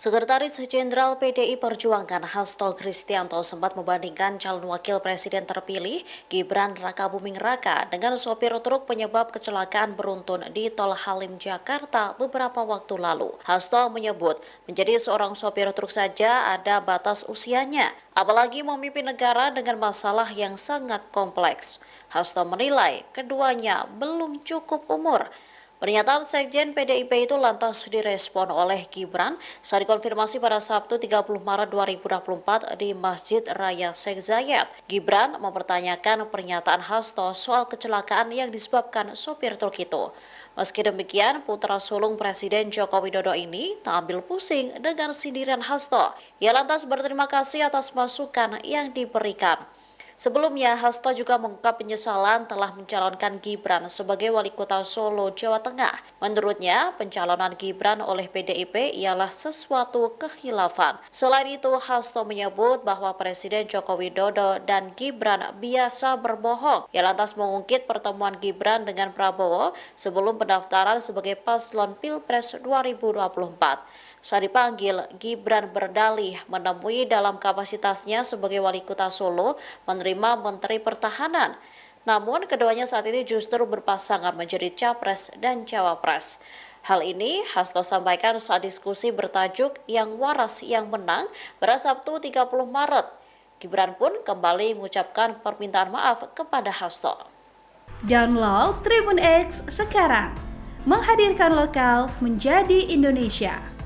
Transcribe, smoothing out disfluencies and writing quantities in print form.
Sekretaris Jenderal PDI Perjuangan Hasto Kristianto sempat membandingkan calon wakil presiden terpilih Gibran Rakabuming Raka dengan sopir truk penyebab kecelakaan beruntun di Tol Halim, Jakarta beberapa waktu lalu. Hasto menyebut menjadi seorang sopir truk saja ada batas usianya, apalagi memimpin negara dengan masalah yang sangat kompleks. Hasto menilai keduanya belum cukup umur. Pernyataan Sekjen PDIP itu lantas direspon oleh Gibran saat dikonfirmasi pada Sabtu 30 Maret 2024 di Masjid Raya Sheikh Zayed. Gibran mempertanyakan pernyataan Hasto soal kecelakaan yang disebabkan sopir truk itu. Meski demikian, putra sulung Presiden Joko Widodo ini tak ambil pusing dengan sindiran Hasto. Ia lantas berterima kasih atas masukan yang diberikan. Sebelumnya, Hasto juga mengungkap penyesalan telah mencalonkan Gibran sebagai wali kota Solo, Jawa Tengah. Menurutnya, pencalonan Gibran oleh PDIP ialah sesuatu kekhilafan. Selain itu, Hasto menyebut bahwa Presiden Joko Widodo dan Gibran biasa berbohong. Ia lantas mengungkit pertemuan Gibran dengan Prabowo sebelum pendaftaran sebagai paslon Pilpres 2024. Saat dipanggil, Gibran berdalih menemui dalam kapasitasnya sebagai wali kota Solo menerima Menteri Pertahanan. Namun, keduanya saat ini justru berpasangan menjadi Capres dan Cawapres. Hal ini Hasto sampaikan saat diskusi bertajuk Yang Waras Yang Menang pada Sabtu 30 Maret. Gibran pun kembali mengucapkan permintaan maaf kepada Hasto. Download Tribun X sekarang, menghadirkan lokal menjadi Indonesia.